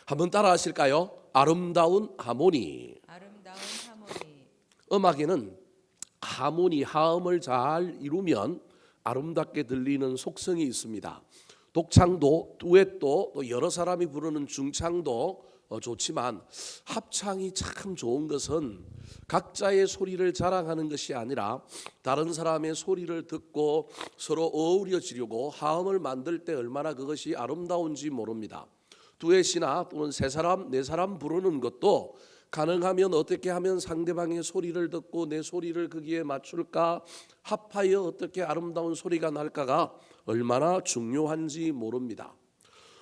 한번 따라 하실까요? 아름다운 하모니. 아름다운 하모니. 음악에는 하모니, 하음을 잘 이루면 아름답게 들리는 속성이 있습니다. 독창도, 듀엣도, 또 여러 사람이 부르는 중창도 좋지만 합창이 참 좋은 것은 각자의 소리를 자랑하는 것이 아니라 다른 사람의 소리를 듣고 서로 어우러지려고 하음을 만들 때 얼마나 그것이 아름다운지 모릅니다. 듀엣이나 또는 세 사람, 네 사람 부르는 것도 가능하면 어떻게 하면 상대방의 소리를 듣고 내 소리를 거기에 맞출까, 합하여 어떻게 아름다운 소리가 날까가 얼마나 중요한지 모릅니다.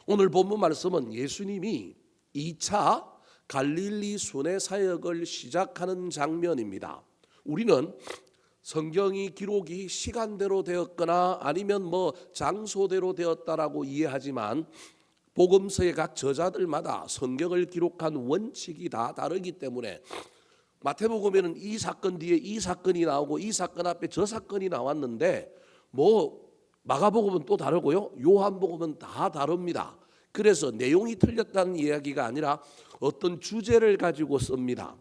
오늘 본문 말씀은 예수님이 2차 갈릴리 순회 사역을 시작하는 장면입니다. 우리는 성경이 기록이 시간대로 되었거나 아니면 장소대로 되었다라고 이해하지만 복음서의 각 저자들마다 성경을 기록한 원칙이 다 다르기 때문에 마태복음에는 이 사건 뒤에 이 사건이 나오고 이 사건 앞에 저 사건이 나왔는데 마가복음은 또 다르고요, 요한복음은 다 다릅니다. 그래서 내용이 틀렸다는 이야기가 아니라 어떤 주제를 가지고 씁니다.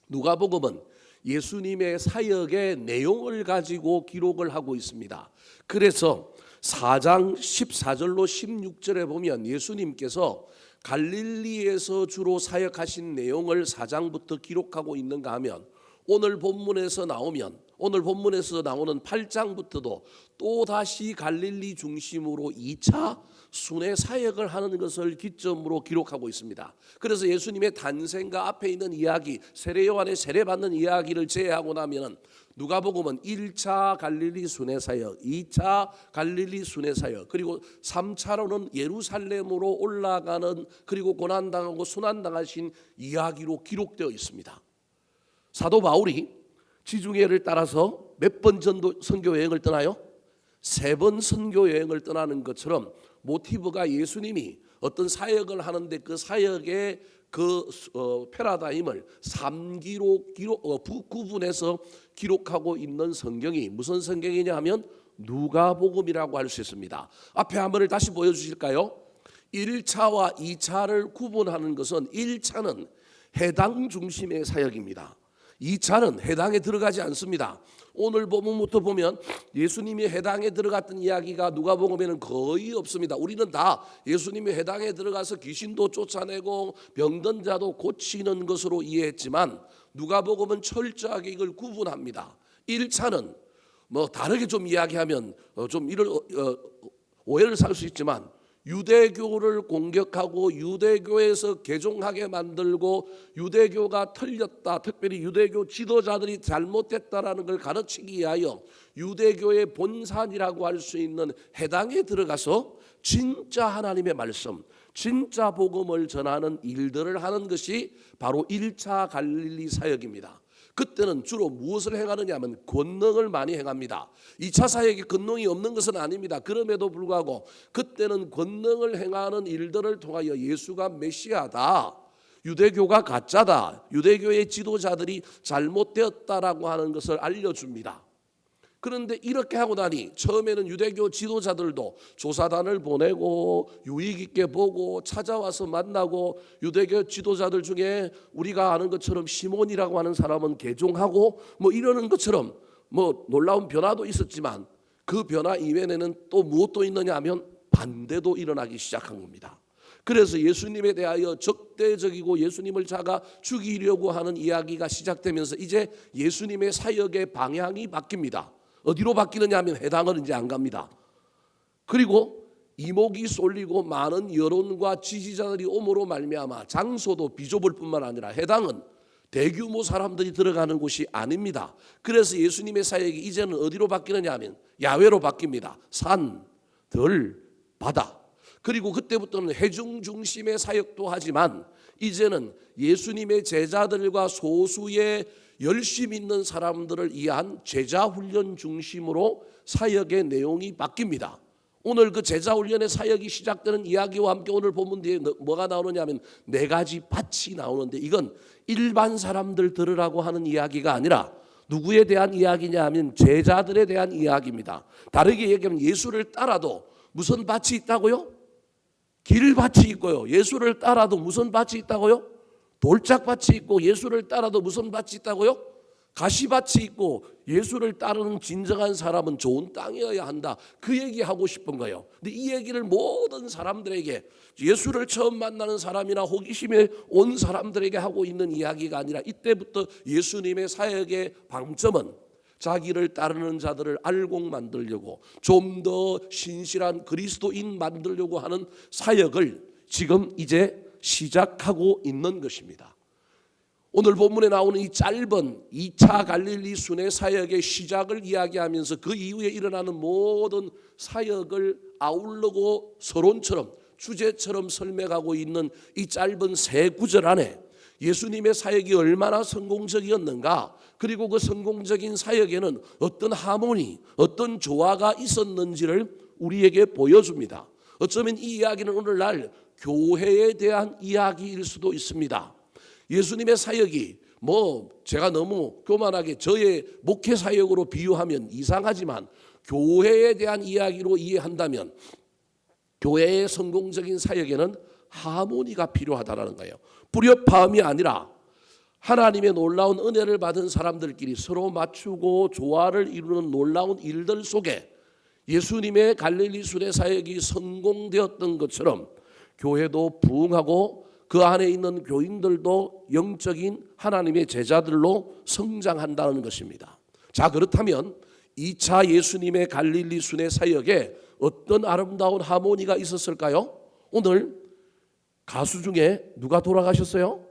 누가복음은 예수님의 사역의 내용을 가지고 기록을 하고 있습니다. 그래서 4장 14절로 16절에 보면 예수님께서 갈릴리에서 주로 사역하신 내용을 4장부터 기록하고 있는가 하면 오늘 본문에서 나오는 8장부터도 또다시 갈릴리 중심으로 2차 순회 사역을 하는 것을 기점으로 기록하고 있습니다. 그래서 예수님의 탄생과 앞에 있는 이야기, 세례 요한의 세례받는 이야기를 제외하고 나면 누가복음은 1차 갈릴리 순회 사역, 2차 갈릴리 순회 사역, 그리고 3차로는 예루살렘으로 올라가는, 그리고 고난당하고 순환당하신 이야기로 기록되어 있습니다. 사도 바울이 지중해를 따라서 몇 번 전도 선교 여행을 떠나요? 3번 선교 여행을 떠나는 것처럼 모티브가 예수님이 어떤 사역을 하는데 그 사역의 패러다임을 3기로 구분해서 기록하고 있는 성경이 무슨 성경이냐 하면 누가복음이라고 할 수 있습니다. 앞에 한번 다시 보여주실까요? 1차와 2차를 구분하는 것은 1차는 해당 중심의 사역입니다. 2차는 해당에 들어가지 않습니다. 오늘 본문부터 보면 예수님이 해당에 들어갔던 이야기가 누가복음에는 거의 없습니다. 우리는 다 예수님이 해당에 들어가서 귀신도 쫓아내고 병든 자도 고치는 것으로 이해했지만 누가복음은 철저하게 이걸 구분합니다. 1차는 다르게 좀 이야기하면 좀 이런 오해를 살 수 있지만 유대교를 공격하고 유대교에서 개종하게 만들고 유대교가 틀렸다, 특별히 유대교 지도자들이 잘못됐다라는 걸 가르치기 위하여 유대교의 본산이라고 할 수 있는 해당에 들어가서 진짜 하나님의 말씀, 진짜 복음을 전하는 일들을 하는 것이 바로 1차 갈릴리 사역입니다. 그때는 주로 무엇을 행하느냐 하면 권능을 많이 행합니다. 2차 사역에 권능이 없는 것은 아닙니다. 그럼에도 불구하고 그때는 권능을 행하는 일들을 통하여 예수가 메시아다, 유대교가 가짜다, 유대교의 지도자들이 잘못되었다라고 하는 것을 알려줍니다. 그런데 이렇게 하고 나니 처음에는 유대교 지도자들도 조사단을 보내고 유익 있게 보고 찾아와서 만나고, 유대교 지도자들 중에 우리가 아는 것처럼 시몬이라고 하는 사람은 개종하고 이러는 것처럼 놀라운 변화도 있었지만 그 변화 이외에는 또 무엇도 있느냐 하면 반대도 일어나기 시작한 겁니다. 그래서 예수님에 대하여 적대적이고 예수님을 잡아 죽이려고 하는 이야기가 시작되면서 이제 예수님의 사역의 방향이 바뀝니다. 어디로 바뀌느냐 하면 해당을 이제 안 갑니다. 그리고 이목이 쏠리고 많은 여론과 지지자들이 오므로 말미암아 장소도 비좁을 뿐만 아니라 해당은 대규모 사람들이 들어가는 곳이 아닙니다. 그래서 예수님의 사역이 이제는 어디로 바뀌느냐 하면 야외로 바뀝니다. 산, 들, 바다. 그리고 그때부터는 회중 중심의 사역도 하지만 이제는 예수님의 제자들과 소수의 열심 있는 사람들을 위한 제자훈련 중심으로 사역의 내용이 바뀝니다. 오늘 그 제자훈련의 사역이 시작되는 이야기와 함께 오늘 본문 뒤에 뭐가 나오느냐 하면 4가지 밭이 나오는데 이건 일반 사람들 들으라고 하는 이야기가 아니라 누구에 대한 이야기냐 하면 제자들에 대한 이야기입니다. 다르게 얘기하면 예수를 따라도 무슨 밭이 있다고요? 길밭이 있고요. 예수를 따라도 무슨 밭이 있다고요? 돌짝밭이 있고 예수를 따라도 무슨 밭이 있다고요? 가시밭이 있고 예수를 따르는 진정한 사람은 좋은 땅이어야 한다. 그 얘기하고 싶은 거예요. 근데 이 얘기를 모든 사람들에게 예수를 처음 만나는 사람이나 호기심에 온 사람들에게 하고 있는 이야기가 아니라 이때부터 예수님의 사역의 방점은 자기를 따르는 자들을 알곡 만들려고 좀 더 신실한 그리스도인 만들려고 하는 사역을 지금 이제 시작하고 있는 것입니다. 오늘 본문에 나오는 이 짧은 2차 갈릴리 순회 사역의 시작을 이야기하면서 그 이후에 일어나는 모든 사역을 아울러고 서론처럼 주제처럼 설명하고 있는 이 짧은 세 구절 안에 예수님의 사역이 얼마나 성공적이었는가, 그리고 그 성공적인 사역에는 어떤 하모니, 어떤 조화가 있었는지를 우리에게 보여줍니다. 어쩌면 이 이야기는 오늘날 교회에 대한 이야기일 수도 있습니다. 예수님의 사역이 제가 너무 교만하게 저의 목회 사역으로 비유하면 이상하지만 교회에 대한 이야기로 이해한다면 교회의 성공적인 사역에는 하모니가 필요하다는 거예요. 불협화음이 아니라 하나님의 놀라운 은혜를 받은 사람들끼리 서로 맞추고 조화를 이루는 놀라운 일들 속에 예수님의 갈릴리 순회 사역이 성공되었던 것처럼 교회도 부흥하고 그 안에 있는 교인들도 영적인 하나님의 제자들로 성장한다는 것입니다. 자, 그렇다면 2차 예수님의 갈릴리 순회 사역에 어떤 아름다운 하모니가 있었을까요? 오늘 가수 중에 누가 돌아가셨어요?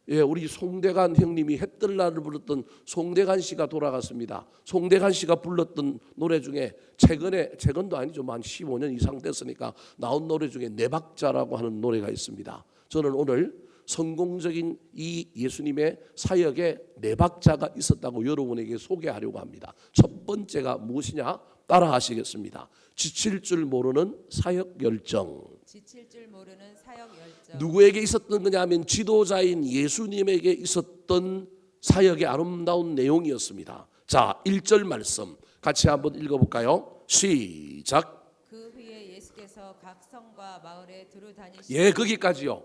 예, 우리 송대관 형님이 해뜰날을 부르던 송대관 씨가 돌아갔습니다. 송대관 씨가 불렀던 노래 중에 최근도 아니죠, 한 15년 이상 됐으니까 나온 노래 중에 네 박자라고 하는 노래가 있습니다. 저는 오늘 성공적인 이 예수님의 사역에 네 박자가 있었다고 여러분에게 소개하려고 합니다. 첫 번째가 무엇이냐? 따라 하시겠습니다. 지칠 줄 모르는 사역 열정. 지칠 줄 모르는 사역 열정. 누구에게 있었던 거냐 하면 지도자인 예수님에게 있었던 사역의 아름다운 내용이었습니다. 자, 1절 말씀 같이 한번 읽어볼까요? 시작. 그 후에 예수께서 각 성과 마을에 두루 다니시고. 예, 거기까지요.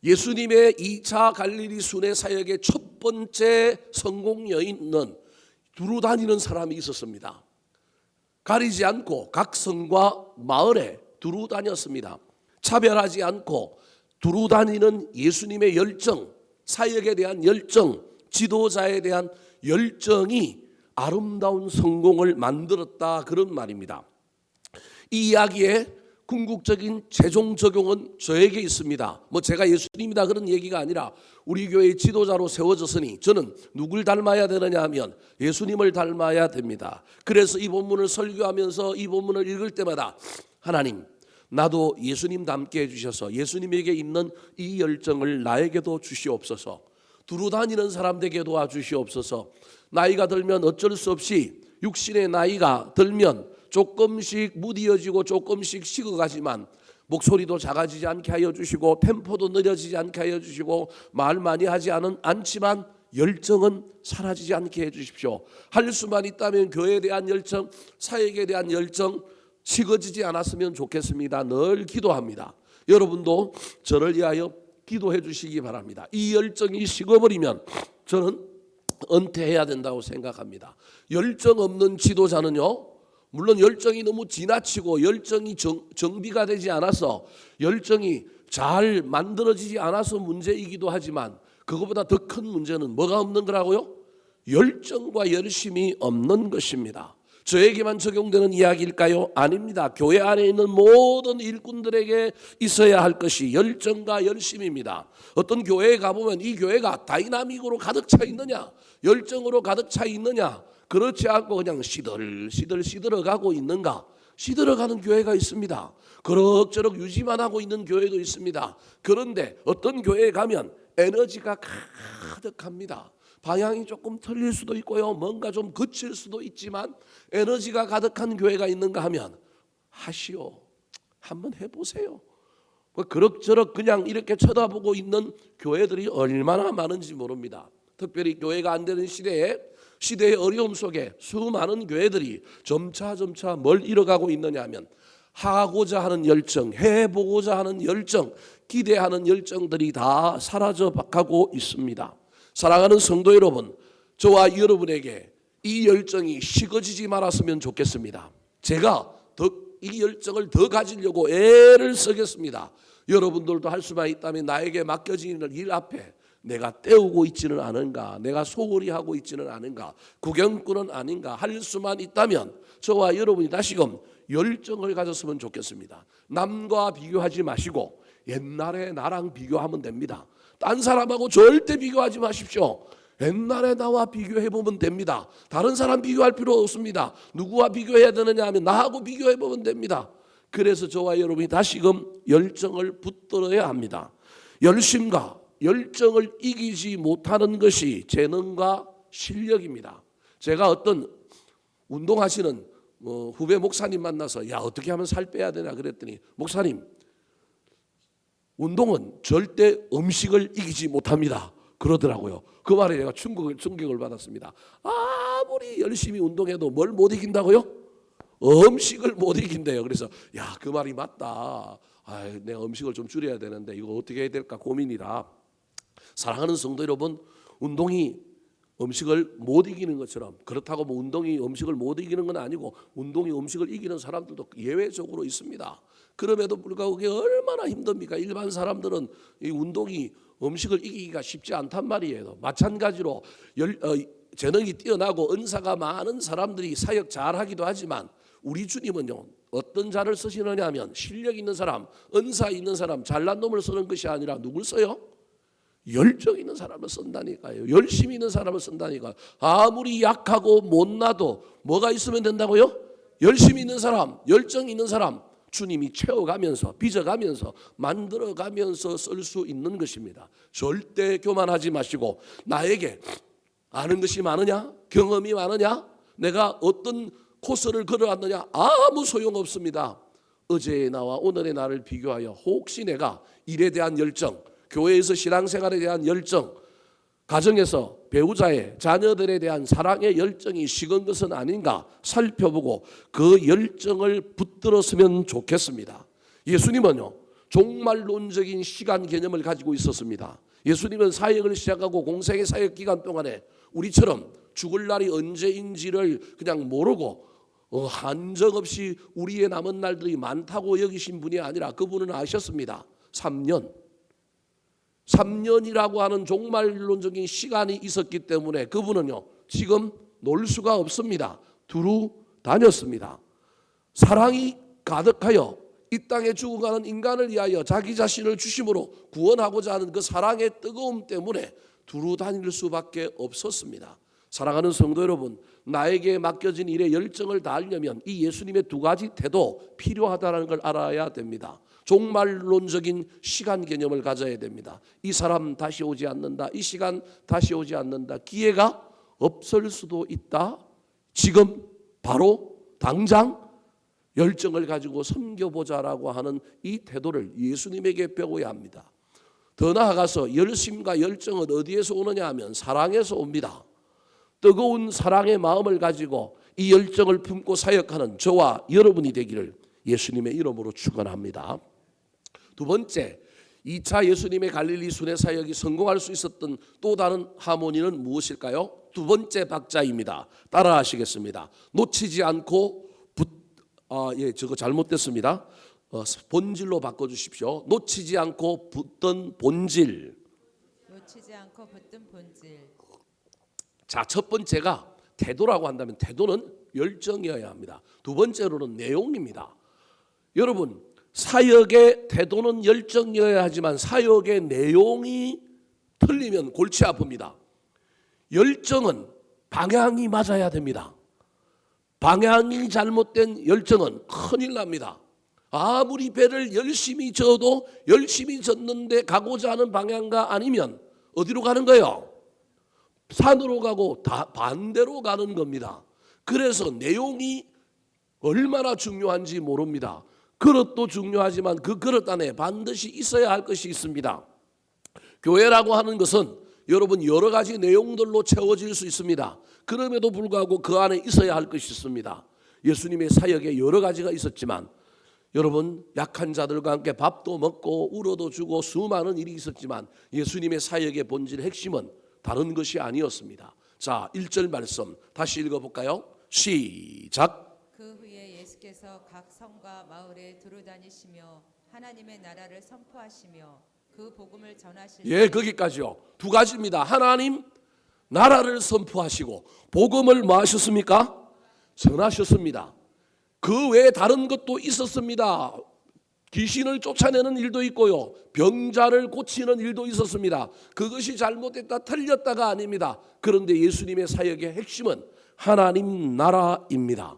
예수님의 2차 갈릴리 순회 사역의 첫 번째 성공 여인은 두루 다니는 사람이 있었습니다. 가리지 않고 각 성과 마을에 두루 다녔습니다. 차별하지 않고 두루 다니는 예수님의 열정, 사역에 대한 열정, 지도자에 대한 열정이 아름다운 성공을 만들었다, 그런 말입니다. 이 이야기에 궁극적인 최종 적용은 저에게 있습니다. 제가 예수님이다 그런 얘기가 아니라 우리 교회의 지도자로 세워졌으니 저는 누굴 닮아야 되느냐 하면 예수님을 닮아야 됩니다. 그래서 이 본문을 설교하면서 이 본문을 읽을 때마다 하나님, 나도 예수님 닮게 해주셔서 예수님에게 있는 이 열정을 나에게도 주시옵소서. 두루 다니는 사람에게 도와주시옵소서. 나이가 들면 어쩔 수 없이 육신의 나이가 들면 조금씩 무디어지고 조금씩 식어가지만 목소리도 작아지지 않게 하여 주시고 템포도 느려지지 않게 하여 주시고 말 많이 하지 않지만 열정은 사라지지 않게 해 주십시오. 할 수만 있다면 교회에 대한 열정, 사역에 대한 열정 식어지지 않았으면 좋겠습니다. 늘 기도합니다. 여러분도 저를 위하여 기도해 주시기 바랍니다. 이 열정이 식어버리면 저는 은퇴해야 된다고 생각합니다. 열정 없는 지도자는요, 물론 열정이 너무 지나치고 열정이 정비가 되지 않아서 열정이 잘 만들어지지 않아서 문제이기도 하지만 그것보다 더 큰 문제는 뭐가 없는 거라고요? 열정과 열심이 없는 것입니다. 저에게만 적용되는 이야기일까요? 아닙니다. 교회 안에 있는 모든 일꾼들에게 있어야 할 것이 열정과 열심입니다. 어떤 교회에 가보면 이 교회가 다이나믹으로 가득 차 있느냐, 열정으로 가득 차 있느냐, 그렇지 않고 그냥 시들어가고 있는가? 시들어가는 교회가 있습니다. 그럭저럭 유지만 하고 있는 교회도 있습니다. 그런데 어떤 교회에 가면 에너지가 가득합니다. 방향이 조금 틀릴 수도 있고요, 뭔가 좀 거칠 수도 있지만 에너지가 가득한 교회가 있는가 하면 하시오, 한번 해보세요. 그럭저럭 그냥 이렇게 쳐다보고 있는 교회들이 얼마나 많은지 모릅니다. 특별히 교회가 안 되는 시대에 시대의 어려움 속에 수많은 교회들이 점차 뭘 잃어가고 있느냐 하면 하고자 하는 열정, 해보고자 하는 열정, 기대하는 열정들이 다 사라져 가고 있습니다. 사랑하는 성도 여러분, 저와 여러분에게 이 열정이 식어지지 말았으면 좋겠습니다. 제가 이 열정을 더 가지려고 애를 쓰겠습니다. 여러분들도 할 수만 있다면 나에게 맡겨진 일 앞에 내가 때우고 있지는 않은가, 내가 소홀히 하고 있지는 않은가, 구경꾼은 아닌가 할 수만 있다면 저와 여러분이 다시금 열정을 가졌으면 좋겠습니다. 남과 비교하지 마시고 옛날에 나랑 비교하면 됩니다. 딴 사람하고 절대 비교하지 마십시오. 옛날에 나와 비교해보면 됩니다. 다른 사람 비교할 필요 없습니다. 누구와 비교해야 되느냐 하면 나하고 비교해보면 됩니다. 그래서 저와 여러분이 다시금 열정을 붙들어야 합니다. 열심과 열정을 이기지 못하는 것이 재능과 실력입니다. 제가 어떤 운동하시는 후배 목사님 만나서 야 어떻게 하면 살 빼야 되나 그랬더니 목사님 운동은 절대 음식을 이기지 못합니다 그러더라고요. 그 말에 제가 충격을 받았습니다. 아무리 열심히 운동해도 뭘 못 이긴다고요? 음식을 못 이긴대요. 그래서 야 그 말이 맞다. 내가 음식을 좀 줄여야 되는데 이거 어떻게 해야 될까 고민이라. 사랑하는 성도 여러분, 운동이 음식을 못 이기는 것처럼 그렇다고 뭐 운동이 음식을 못 이기는 건 아니고 운동이 음식을 이기는 사람들도 예외적으로 있습니다. 그럼에도 불구하고 그게 얼마나 힘듭니까? 일반 사람들은 이 운동이 음식을 이기기가 쉽지 않단 말이에요. 마찬가지로 재능이 뛰어나고 은사가 많은 사람들이 사역 잘하기도 하지만 우리 주님은요 어떤 자를 쓰시느냐 하면 실력 있는 사람, 은사 있는 사람, 잘난 놈을 쓰는 것이 아니라 누굴 써요? 열정 있는 사람을 쓴다니까요. 열심히 있는 사람을 쓴다니까요. 아무리 약하고 못나도 뭐가 있으면 된다고요? 열심히 있는 사람, 열정 있는 사람 주님이 채워가면서 빚어가면서 만들어가면서 쓸 수 있는 것입니다. 절대 교만하지 마시고 나에게 아는 것이 많으냐? 경험이 많으냐? 내가 어떤 코스를 걸어왔느냐? 아무 소용없습니다. 어제의 나와 오늘의 나를 비교하여 혹시 내가 일에 대한 열정, 교회에서 신앙생활에 대한 열정, 가정에서 배우자의 자녀들에 대한 사랑의 열정이 식은 것은 아닌가 살펴보고 그 열정을 붙들었으면 좋겠습니다. 예수님은요 종말론적인 시간 개념을 가지고 있었습니다. 예수님은 사역을 시작하고 공생의 사역 기간 동안에 우리처럼 죽을 날이 언제인지를 그냥 모르고 한정없이 우리의 남은 날들이 많다고 여기신 분이 아니라 그분은 아셨습니다. 3년이라고 하는 종말론적인 시간이 있었기 때문에 그분은요 지금 놀 수가 없습니다. 두루 다녔습니다. 사랑이 가득하여 이 땅에 죽어가는 인간을 위하여 자기 자신을 주심으로 구원하고자 하는 그 사랑의 뜨거움 때문에 두루 다닐 수밖에 없었습니다. 사랑하는 성도 여러분, 나에게 맡겨진 일에 열정을 다하려면 이 예수님의 두 가지 태도 필요하다는 걸 알아야 됩니다. 종말론적인 시간 개념을 가져야 됩니다. 이 사람 다시 오지 않는다. 이 시간 다시 오지 않는다. 기회가 없을 수도 있다. 지금 바로 당장 열정을 가지고 섬겨보자라고 하는 이 태도를 예수님에게 배워야 합니다. 더 나아가서 열심과 열정은 어디에서 오느냐 하면 사랑에서 옵니다. 뜨거운 사랑의 마음을 가지고 이 열정을 품고 사역하는 저와 여러분이 되기를 예수님의 이름으로 축원합니다. 두 번째, 2차 예수님의 갈릴리 순회 사역이 성공할 수 있었던 또 다른 하모니는 무엇일까요? 두 번째 박자입니다. 따라하시겠습니다. 놓치지 않고 저거 잘못됐습니다. 본질로 바꿔주십시오. 놓치지 않고 붙던 본질. 놓치지 않고 붙든 본질. 자, 첫 번째가 태도라고 한다면 태도는 열정이어야 합니다. 두 번째로는 내용입니다. 여러분, 사역의 태도는 열정이어야 하지만 사역의 내용이 틀리면 골치 아픕니다. 열정은 방향이 맞아야 됩니다. 방향이 잘못된 열정은 큰일 납니다. 아무리 배를 열심히 져도 열심히 졌는데 가고자 하는 방향가 아니면 어디로 가는 거예요? 산으로 가고 반대로 가는 겁니다. 그래서 내용이 얼마나 중요한지 모릅니다. 그릇도 중요하지만 그 그릇 안에 반드시 있어야 할 것이 있습니다. 교회라고 하는 것은 여러분 여러 가지 내용들로 채워질 수 있습니다. 그럼에도 불구하고 그 안에 있어야 할 것이 있습니다. 예수님의 사역에 여러 가지가 있었지만 여러분 약한 자들과 함께 밥도 먹고 울어도 주고 수많은 일이 있었지만 예수님의 사역의 본질 핵심은 다른 것이 아니었습니다. 자, 1절 말씀 다시 읽어볼까요? 시작. 그 후에 예수께서 각 성과 마을에 두루 다니시며 하나님의 나라를 선포하시며 그 복음을 전하실 예, 거기까지요. 두 가지입니다. 하나님 나라를 선포하시고 복음을 뭐 하셨습니까? 전하셨습니다. 그 외에 다른 것도 있었습니다. 귀신을 쫓아내는 일도 있고요. 병자를 고치는 일도 있었습니다. 그것이 잘못됐다 틀렸다가 아닙니다. 그런데 예수님의 사역의 핵심은 하나님 나라입니다.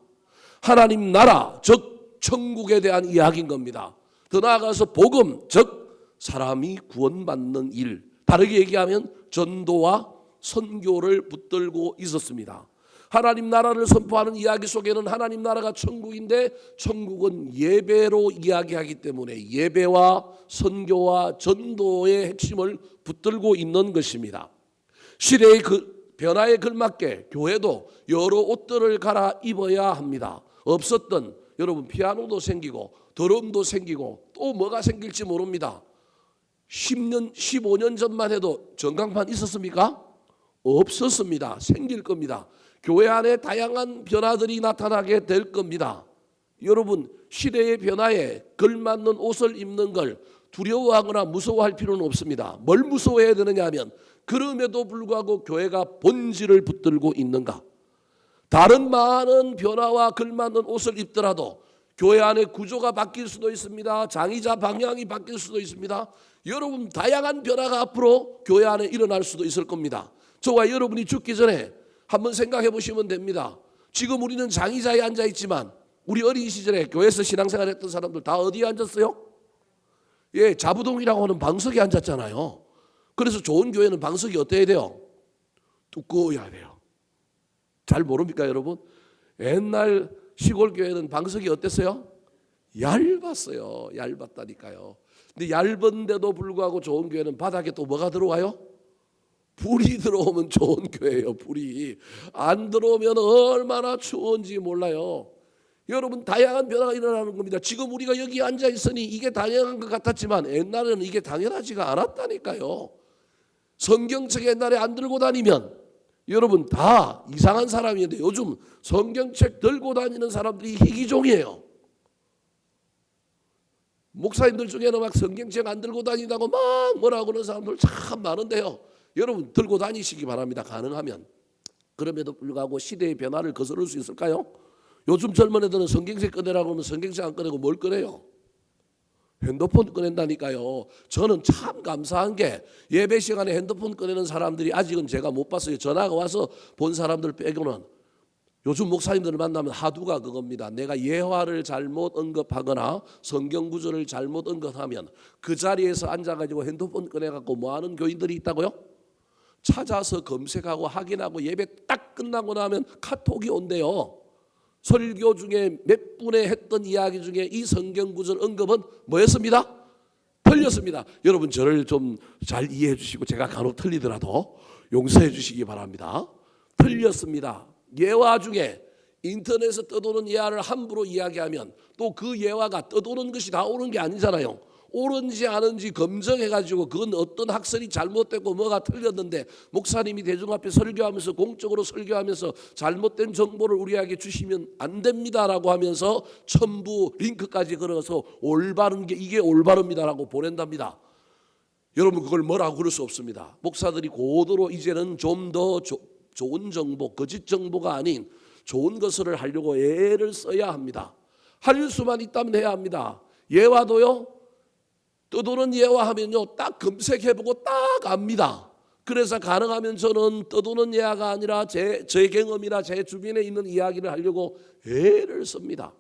하나님 나라, 즉 천국에 대한 이야기인 겁니다. 더 나아가서 복음, 즉 사람이 구원받는 일, 다르게 얘기하면 전도와 선교를 붙들고 있었습니다. 하나님 나라를 선포하는 이야기 속에는 하나님 나라가 천국인데 천국은 예배로 이야기하기 때문에 예배와 선교와 전도의 핵심을 붙들고 있는 것입니다. 시대의 그 변화에 걸맞게 교회도 여러 옷들을 갈아입어야 합니다. 없었던 여러분 피아노도 생기고 드럼도 생기고 또 뭐가 생길지 모릅니다. 10년, 15년 전만 해도 전광판 있었습니까? 없었습니다. 생길 겁니다. 교회 안에 다양한 변화들이 나타나게 될 겁니다. 여러분 시대의 변화에 걸맞는 옷을 입는 걸 두려워하거나 무서워할 필요는 없습니다. 뭘 무서워해야 되느냐 하면 그럼에도 불구하고 교회가 본질을 붙들고 있는가. 다른 많은 변화와 걸맞는 옷을 입더라도 교회 안에 구조가 바뀔 수도 있습니다. 장의자 방향이 바뀔 수도 있습니다. 여러분 다양한 변화가 앞으로 교회 안에 일어날 수도 있을 겁니다. 저와 여러분이 죽기 전에 한번 생각해 보시면 됩니다. 지금 우리는 장의자에 앉아 있지만 우리 어린 시절에 교회에서 신앙생활 했던 사람들 다 어디에 앉았어요? 예, 자부동이라고 하는 방석에 앉았잖아요. 그래서 좋은 교회는 방석이 어때야 돼요? 두꺼워야 돼요. 잘 모릅니까 여러분? 옛날 시골 교회는 방석이 어땠어요? 얇았어요. 얇았다니까요. 근데 얇은데도 불구하고 좋은 교회는 바닥에 또 뭐가 들어와요? 불이 들어오면 좋은 교회예요. 불이 안 들어오면 얼마나 추운지 몰라요. 여러분 다양한 변화가 일어나는 겁니다. 지금 우리가 여기 앉아 있으니 이게 당연한 것 같았지만 옛날에는 이게 당연하지가 않았다니까요. 성경책 옛날에 안 들고 다니면 여러분 다 이상한 사람인데 요즘 성경책 들고 다니는 사람들이 희귀종이에요. 목사님들 중에는 막 성경책 안 들고 다닌다고 막 뭐라고 그러는 사람들 참 많은데요. 여러분 들고 다니시기 바랍니다. 가능하면. 그럼에도 불구하고 시대의 변화를 거스를 수 있을까요? 요즘 젊은 애들은 성경책 꺼내라고 하면 성경책 안 꺼내고 뭘 꺼내요? 핸드폰 꺼낸다니까요. 저는 참 감사한 게 예배 시간에 핸드폰 꺼내는 사람들이 아직은 제가 못 봤어요. 전화가 와서 본 사람들 빼고는. 요즘 목사님들을 만나면 하두가 그겁니다. 내가 예화를 잘못 언급하거나 성경 구절을 잘못 언급하면 그 자리에서 앉아가지고 핸드폰 꺼내갖고 뭐하는 교인들이 있다고요? 찾아서 검색하고 확인하고 예배 딱 끝나고 나면 카톡이 온대요. 설교 중에 몇 분에 했던 이야기 중에 이 성경 구절 언급은 뭐였습니다? 틀렸습니다. 여러분 저를 좀 잘 이해해 주시고 제가 간혹 틀리더라도 용서해 주시기 바랍니다. 틀렸습니다. 예화 중에 인터넷에서 떠도는 예화를 함부로 이야기하면 또 그 예화가 떠도는 것이 다 옳은 게 아니잖아요. 옳은지 아는지 검증해가지고 그건 어떤 학설이 잘못됐고 뭐가 틀렸는데 목사님이 대중 앞에 설교하면서 공적으로 설교하면서 잘못된 정보를 우리에게 주시면 안 됩니다라고 하면서 첨부 링크까지 걸어서 올바른 게 이게 올바릅니다라고 보낸답니다. 여러분 그걸 뭐라고 그럴 수 없습니다. 목사들이 고도로 이제는 좀 더 좋은 정보, 거짓 정보가 아닌 좋은 것을 하려고 애를 써야 합니다. 할 수만 있다면 해야 합니다. 예화도요. 떠도는 예화하면요 딱 검색해보고 딱 압니다. 그래서 가능하면 저는 떠도는 예화가 아니라 제 경험이나 제 주변에 있는 이야기를 하려고 애를 씁니다.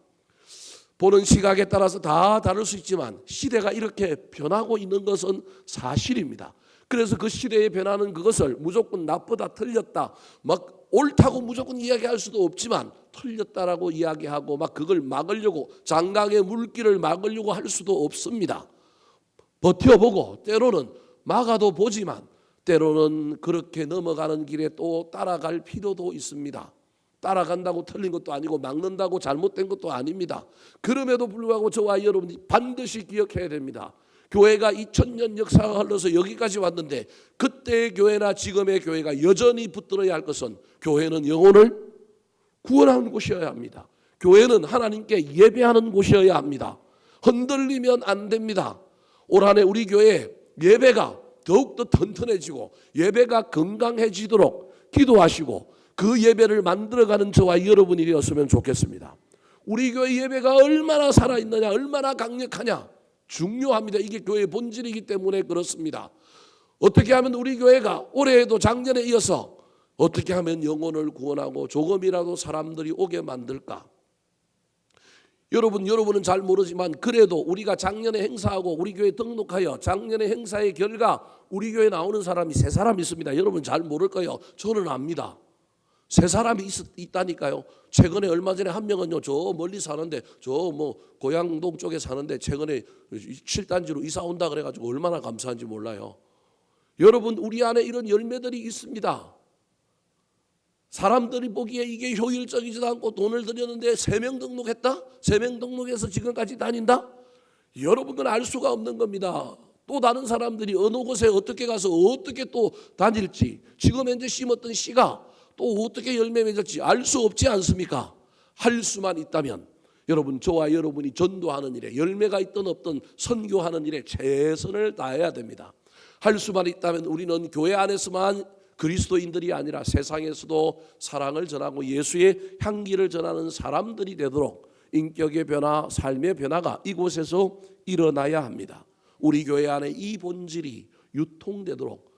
보는 시각에 따라서 다 다를 수 있지만 시대가 이렇게 변하고 있는 것은 사실입니다. 그래서 그 시대의 변화는 그것을 무조건 나쁘다 틀렸다 막 옳다고 무조건 이야기할 수도 없지만 틀렸다라고 이야기하고 막 그걸 막으려고 장강의 물길을 막으려고 할 수도 없습니다. 버텨보고 때로는 막아도 보지만 때로는 그렇게 넘어가는 길에 또 따라갈 필요도 있습니다. 따라간다고 틀린 것도 아니고 막는다고 잘못된 것도 아닙니다. 그럼에도 불구하고 저와 여러분이 반드시 기억해야 됩니다. 교회가 2000년 역사가 흘러서 여기까지 왔는데 그때의 교회나 지금의 교회가 여전히 붙들어야 할 것은 교회는 영혼을 구원하는 곳이어야 합니다. 교회는 하나님께 예배하는 곳이어야 합니다. 흔들리면 안 됩니다. 올 한 해 우리 교회 예배가 더욱더 튼튼해지고 예배가 건강해지도록 기도하시고 그 예배를 만들어가는 저와 여러분이 되었으면 좋겠습니다. 우리 교회 예배가 얼마나 살아있느냐, 얼마나 강력하냐 중요합니다. 이게 교회의 본질이기 때문에 그렇습니다. 어떻게 하면 우리 교회가 올해에도 작년에 이어서 어떻게 하면 영혼을 구원하고 조금이라도 사람들이 오게 만들까? 여러분은 잘 모르지만 그래도 우리가 작년에 행사하고 우리 교회 등록하여 작년에 행사의 결과 우리 교회에 나오는 사람이 3사람 있습니다. 여러분 잘 모를 거예요. 저는 압니다. 3사람이 있다니까요. 최근에 얼마 전에 한 명은요, 저 멀리 사는데 저 뭐 고양동 쪽에 사는데 최근에 7단지로 이사 온다 그래가지고 얼마나 감사한지 몰라요. 여러분 우리 안에 이런 열매들이 있습니다. 사람들이 보기에 이게 효율적이지도 않고 돈을 들였는데 3명 등록했다? 3명 등록해서 지금까지 다닌다? 여러분은 알 수가 없는 겁니다. 또 다른 사람들이 어느 곳에 어떻게 가서 어떻게 또 다닐지, 지금 현재 심었던 씨가 또 어떻게 열매 맺을지 알 수 없지 않습니까? 할 수만 있다면 여러분, 저와 여러분이 전도하는 일에, 열매가 있든 없든 선교하는 일에 최선을 다해야 됩니다. 할 수만 있다면 우리는 교회 안에서만 그리스도인들이 아니라 세상에서도 사랑을 전하고 예수의 향기를 전하는 사람들이 되도록 인격의 변화, 삶의 변화가 이곳에서 일어나야 합니다. 우리 교회 안에 이 본질이 유통되도록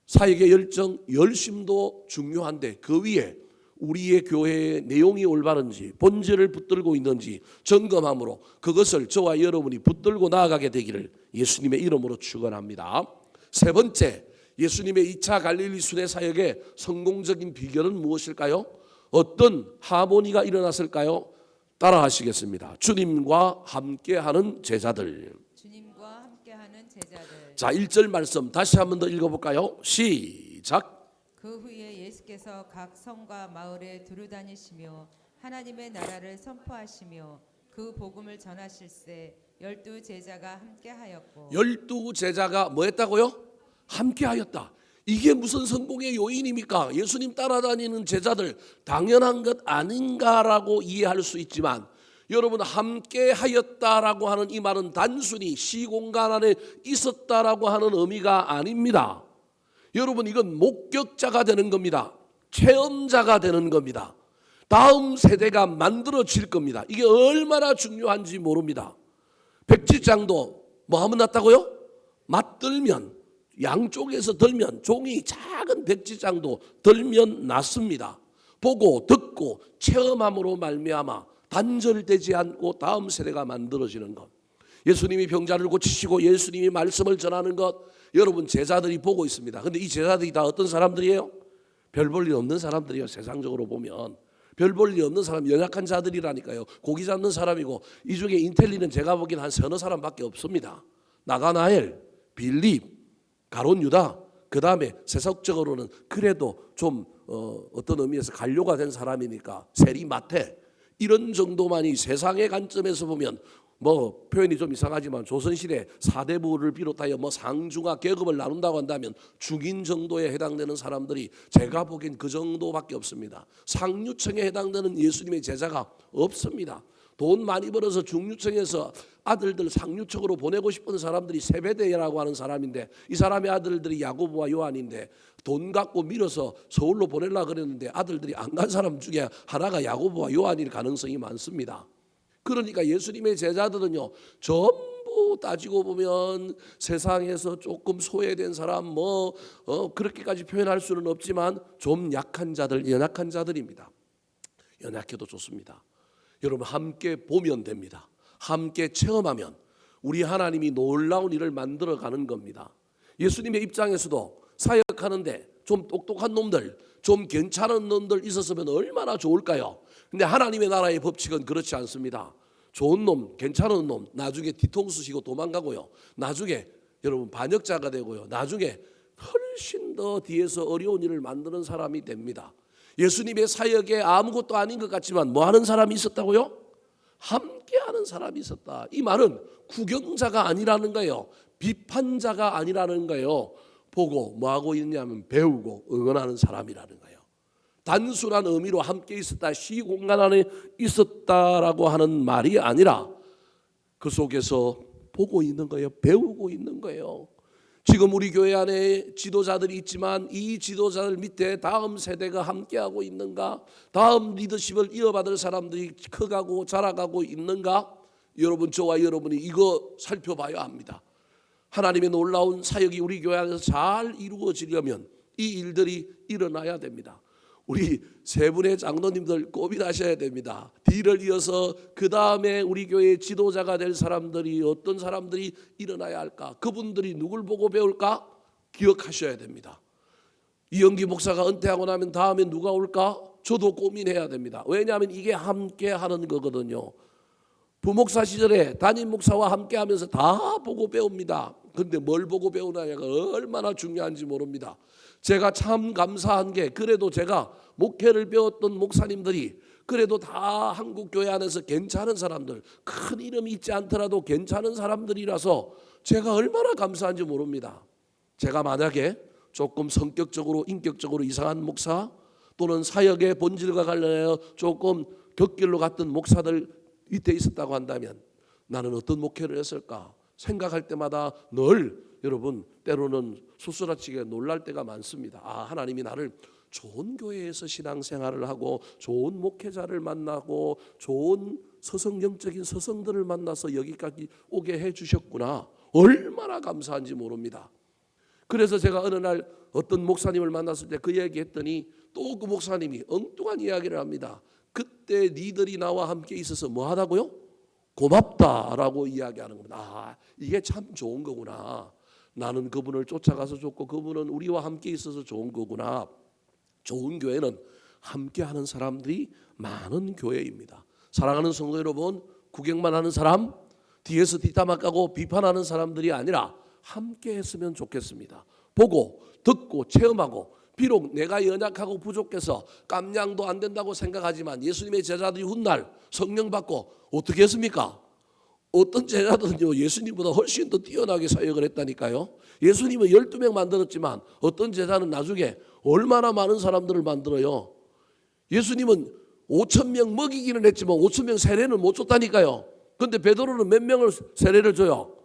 사역의 열정, 열심도 중요한데 그 위에 우리의 교회의 내용이 올바른지, 본질을 붙들고 있는지 점검함으로 그것을 저와 여러분이 붙들고 나아가게 되기를 예수님의 이름으로 축원합니다. 3번째, 예수님의 2차 갈릴리 순회 사역의 성공적인 비결은 무엇일까요? 어떤 하모니가 일어났을까요? 따라하시겠습니다. 주님과 함께하는 제자들. 주님과 함께하는 제자들. 자, 1절 말씀 다시 한 번 더 읽어볼까요? 시작. 그 후에 예수께서 각 성과 마을에 두루다니시며 하나님의 나라를 선포하시며 그 복음을 전하실세 12 제자가 함께하였고. 12 제자가 뭐 했다고요? 함께하였다. 이게 무슨 성공의 요인입니까? 예수님 따라다니는 제자들 당연한 것 아닌가라고 이해할 수 있지만 여러분, 함께하였다라고 하는 이 말은 단순히 시공간 안에 있었다라고 하는 의미가 아닙니다. 여러분, 이건 목격자가 되는 겁니다. 체험자가 되는 겁니다. 다음 세대가 만들어질 겁니다. 이게 얼마나 중요한지 모릅니다. 백지장도 뭐 하면 낫다고요? 맞들면, 양쪽에서 들면, 종이 작은 백지장도 들면 낫습니다. 보고 듣고 체험함으로 말미암아 단절되지 않고 다음 세대가 만들어지는 것. 예수님이 병자를 고치시고 예수님이 말씀을 전하는 것, 여러분 제자들이 보고 있습니다. 그런데 이 제자들이 다 어떤 사람들이에요? 별 볼 일 없는 사람들이에요. 세상적으로 보면 별 볼 일 없는 사람, 연약한 자들이라니까요. 고기 잡는 사람이고 이 중에 인텔리는 제가 보기엔 한 서너 사람밖에 없습니다. 나가나엘, 빌립, 가론 유다, 그 다음에 세속적으로는 그래도 좀 어떤 의미에서 관료가 된 사람이니까 세리 마태, 이런 정도만이 세상의 관점에서 보면 뭐 표현이 좀 이상하지만 조선시대 사대부를 비롯하여 뭐 상중하 계급을 나눈다고 한다면 중인 정도에 해당되는 사람들이 제가 보기엔 그 정도밖에 없습니다. 상류층에 해당되는 예수님의 제자가 없습니다. 돈 많이 벌어서 중류층에서 아들들 상류층으로 보내고 싶은 사람들이 세베대라고 하는 사람인데 이 사람의 아들들이 야고보와 요한인데 돈 갖고 밀어서 서울로 보내려고 그랬는데 아들들이 안 간 사람 중에 하나가 야고보와 요한일 가능성이 많습니다. 그러니까 예수님의 제자들은요, 전부 따지고 보면 세상에서 조금 소외된 사람 그렇게까지 표현할 수는 없지만 좀 약한 자들, 연약한 자들입니다. 연약해도 좋습니다. 여러분, 함께 보면 됩니다. 함께 체험하면 우리 하나님이 놀라운 일을 만들어가는 겁니다. 예수님의 입장에서도 사역하는데 좀 똑똑한 놈들, 좀 괜찮은 놈들 있었으면 얼마나 좋을까요? 근데 하나님의 나라의 법칙은 그렇지 않습니다. 좋은 놈, 괜찮은 놈 나중에 뒤통수 치고 도망가고요. 나중에 여러분 반역자가 되고요. 나중에 훨씬 더 뒤에서 어려운 일을 만드는 사람이 됩니다. 예수님의 사역에 아무것도 아닌 것 같지만 뭐 하는 사람이 있었다고요? 함께하는 사람이 있었다. 이 말은 구경자가 아니라는 거예요. 비판자가 아니라는 거예요. 보고 뭐 하고 있냐면 배우고 응원하는 사람이라는 거예요. 단순한 의미로 함께 있었다, 시공간 안에 있었다라고 하는 말이 아니라 그 속에서 보고 있는 거예요. 배우고 있는 거예요. 지금 우리 교회 안에 지도자들이 있지만 이 지도자들 밑에 다음 세대가 함께하고 있는가? 다음 리더십을 이어받을 사람들이 커가고 자라가고 있는가? 여러분, 저와 여러분이 이거 살펴봐야 합니다. 하나님의 놀라운 사역이 우리 교회 안에서 잘 이루어지려면 이 일들이 일어나야 됩니다. 우리 세 분의 장로님들 고민하셔야 됩니다. 뒤를 이어서 그 다음에 우리 교회의 지도자가 될 사람들이 어떤 사람들이 일어나야 할까? 그분들이 누굴 보고 배울까? 기억하셔야 됩니다. 이영기 목사가 은퇴하고 나면 다음에 누가 올까? 저도 고민해야 됩니다. 왜냐하면 이게 함께 하는 거거든요. 부목사 시절에 담임 목사와 함께 하면서 다 보고 배웁니다. 그런데 뭘 보고 배우느냐가 얼마나 중요한지 모릅니다. 제가 참 감사한 게 그래도 제가 목회를 배웠던 목사님들이 그래도 다 한국 교회 안에서 괜찮은 사람들, 큰 이름이 있지 않더라도 괜찮은 사람들이라서 제가 얼마나 감사한지 모릅니다. 제가 만약에 조금 성격적으로 인격적으로 이상한 목사 또는 사역의 본질과 관련하여 조금 격길로 갔던 목사들 밑에 있었다고 한다면 나는 어떤 목회를 했을까 생각할 때마다 늘 여러분 때로는 소스라치게 놀랄 때가 많습니다. 아, 하나님이 나를 좋은 교회에서 신앙생활을 하고 좋은 목회자를 만나고 좋은 영적인 서성들을 만나서 여기까지 오게 해주셨구나. 얼마나 감사한지 모릅니다. 그래서 제가 어느 날 어떤 목사님을 만났을 때 그 얘기했더니 또 그 목사님이 엉뚱한 이야기를 합니다. 그때 니들이 나와 함께 있어서 뭐 하다고요? 고맙다라고 이야기하는 겁니다. 아, 이게 참 좋은 거구나. 나는 그분을 쫓아가서 좋고 그분은 우리와 함께 있어서 좋은 거구나. 좋은 교회는 함께하는 사람들이 많은 교회입니다. 사랑하는 성도 여러분, 구경만 하는 사람, 뒤에서 뒷담화 까고 비판하는 사람들이 아니라 함께했으면 좋겠습니다. 보고 듣고 체험하고 비록 내가 연약하고 부족해서 깜냥도 안 된다고 생각하지만 예수님의 제자들이 훗날 성령 받고 어떻게 했습니까? 어떤 제자들은요 예수님보다 훨씬 더 뛰어나게 사역을 했다니까요. 예수님은 12명 만들었지만 어떤 제자는 나중에 얼마나 많은 사람들을 만들어요. 예수님은 5,000명 먹이기는 했지만 5,000명 세례는 못 줬다니까요. 그런데 베드로는 몇 명을 세례를 줘요?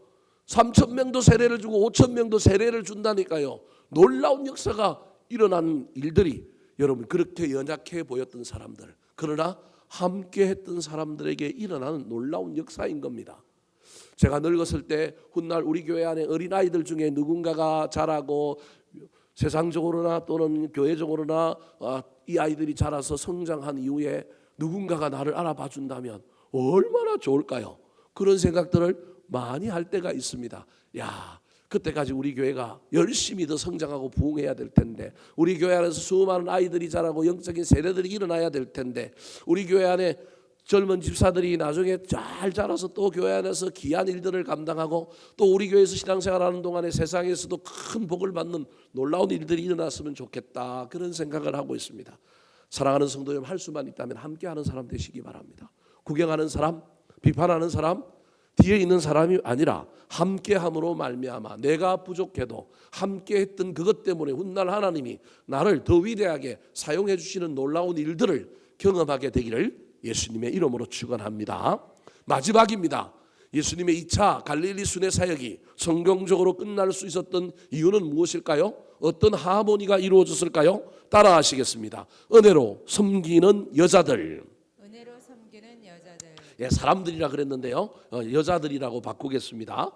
3,000명도 세례를 주고 5,000명도 세례를 준다니까요. 놀라운 역사가 일어난 일들이 여러분 그렇게 연약해 보였던 사람들 그러나 함께 했던 사람들에게 일어나는 놀라운 역사인 겁니다. 제가 늙었을 때 훗날 우리 교회 안에 어린아이들 중에 누군가가 자라고 세상적으로나 또는 교회적으로나 이 아이들이 자라서 성장한 이후에 누군가가 나를 알아봐 준다면 얼마나 좋을까요? 그런 생각들을 많이 할 때가 있습니다. 야, 그때까지 우리 교회가 열심히 더 성장하고 부흥해야 될 텐데 우리 교회 안에서 수많은 아이들이 자라고 영적인 세대들이 일어나야 될 텐데 우리 교회 안에 젊은 집사들이 나중에 잘 자라서 또 교회 안에서 귀한 일들을 감당하고 또 우리 교회에서 신앙생활하는 동안에 세상에서도 큰 복을 받는 놀라운 일들이 일어났으면 좋겠다 그런 생각을 하고 있습니다. 사랑하는 성도 여러분, 할 수만 있다면 함께하는 사람 되시기 바랍니다. 구경하는 사람, 비판하는 사람, 뒤에 있는 사람이 아니라 함께함으로 말미암아 내가 부족해도 함께했던 그것 때문에 훗날 하나님이 나를 더 위대하게 사용해 주시는 놀라운 일들을 경험하게 되기를 예수님의 이름으로 축원합니다. 마지막입니다. 예수님의 2차 갈릴리 순회 사역이 성경적으로 끝날 수 있었던 이유는 무엇일까요? 어떤 하모니가 이루어졌을까요? 따라하시겠습니다. 은혜로 섬기는 여자들. 은혜로 섬기는 여자들. 예, 사람들이라 그랬는데요. 여자들이라고 바꾸겠습니다.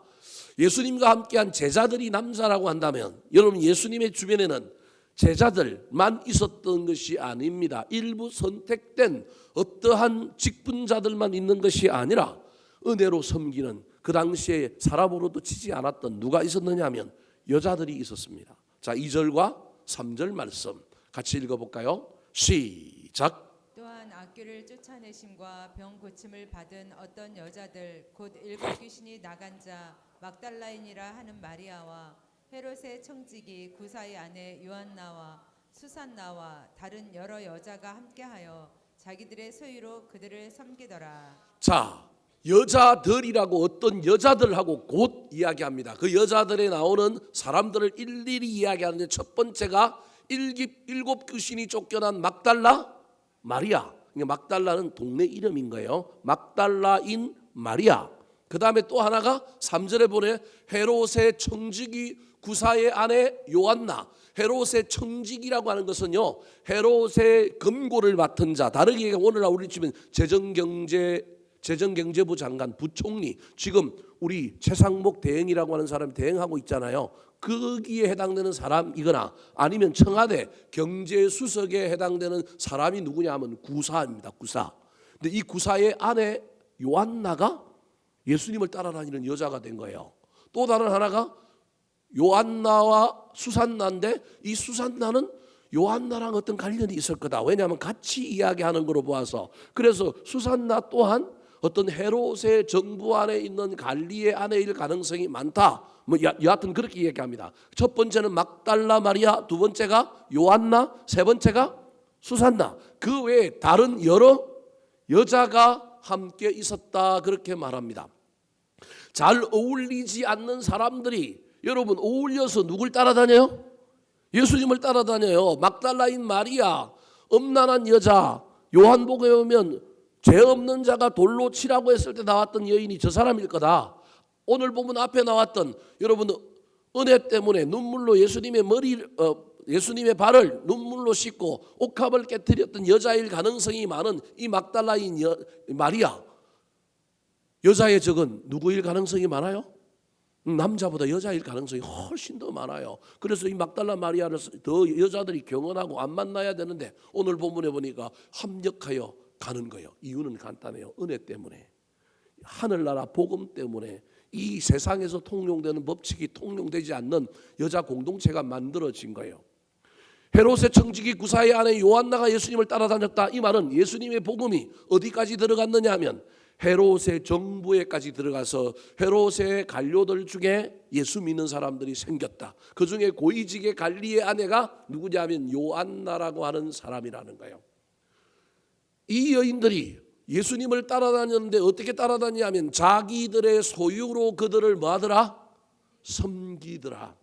예수님과 함께한 제자들이 남자라고 한다면 여러분 예수님의 주변에는 제자들만 있었던 것이 아닙니다. 일부 선택된 어떠한 직분자들만 있는 것이 아니라 은혜로 섬기는 그 당시에 사람으로도 치지 않았던 누가 있었느냐 하면 여자들이 있었습니다. 자, 2절과 3절 말씀 같이 읽어볼까요? 시작. 또한 악귀를 쫓아내심과 병 고침을 받은 어떤 여자들 곧 7 귀신이 나간 자 막달라인이라 하는 마리아와 헤롯의 청지기 구사의 아내 요한나와 수산나와 다른 여러 여자가 함께하여 자기들의 소유로 그들을 섬기더라. 자, 여자들이라고 어떤 여자들하고 곧 이야기합니다. 그 여자들에 나오는 사람들을 일일이 이야기하는데 첫 번째가 일곱 귀신이 쫓겨난 막달라 마리아. 막달라는 동네 이름인 거예요. 막달라인 마리아. 그 다음에 또 하나가 3절에 보내 헤롯의 청지기 구사의 아내 요한나. 헤롯의 청지기라고 하는 것은요, 헤롯의 금고를 맡은 자, 다르게 얘기하면 오늘날 우리 치면 재정경제부 장관, 부총리, 지금 우리 최상목 대행이라고 하는 사람이 대행하고 있잖아요. 거기에 해당되는 사람이거나 아니면 청와대 경제수석에 해당되는 사람이 누구냐 하면 구사입니다. 구사. 근데 이 구사의 아내 요한나가 예수님을 따라다니는 여자가 된 거예요. 또 다른 하나가 요한나와 수산나인데 이 수산나는 요한나랑 어떤 관련이 있을 거다. 왜냐하면 같이 이야기하는 거로 보아서. 그래서 수산나 또한 어떤 헤롯의 정부 안에 있는 관리의 아내일 가능성이 많다. 뭐 여하튼 그렇게 얘기합니다. 첫 번째는 막달라 마리아, 두 번째가 요한나, 세 번째가 수산나. 그 외에 다른 여러 여자가 함께 있었다 그렇게 말합니다. 잘 어울리지 않는 사람들이 여러분 어울려서 누굴 따라다녀요? 예수님을 따라다녀요. 막달라인 마리아, 음란한 여자. 요한복음에 보면 죄 없는 자가 돌로 치라고 했을 때 나왔던 여인이 저 사람일 거다. 오늘 보면 앞에 나왔던 여러분 은혜 때문에 눈물로 예수님의 발을 눈물로 씻고 옥합을 깨뜨렸던 여자일 가능성이 많은 이 막달라인 마리아. 여자의 적은 누구일 가능성이 많아요? 남자보다 여자일 가능성이 훨씬 더 많아요. 그래서 이 막달라 마리아를 더 여자들이 경건하고 안 만나야 되는데 오늘 본문에 보니까 합력하여 가는 거예요. 이유는 간단해요. 은혜 때문에, 하늘나라 복음 때문에 이 세상에서 통용되는 법칙이 통용되지 않는 여자 공동체가 만들어진 거예요. 헤롯의 청지기 구사의 아내 요한나가 예수님을 따라다녔다. 이 말은 예수님의 복음이 어디까지 들어갔느냐 하면 헤롯의 정부에까지 들어가서 헤롯의 관료들 중에 예수 믿는 사람들이 생겼다. 그 중에 고위직의 관리의 아내가 누구냐 하면 요한나라고 하는 사람이라는 거예요. 이 여인들이 예수님을 따라다녔는데 어떻게 따라다니냐면 자기들의 소유로 그들을 뭐하더라? 섬기더라.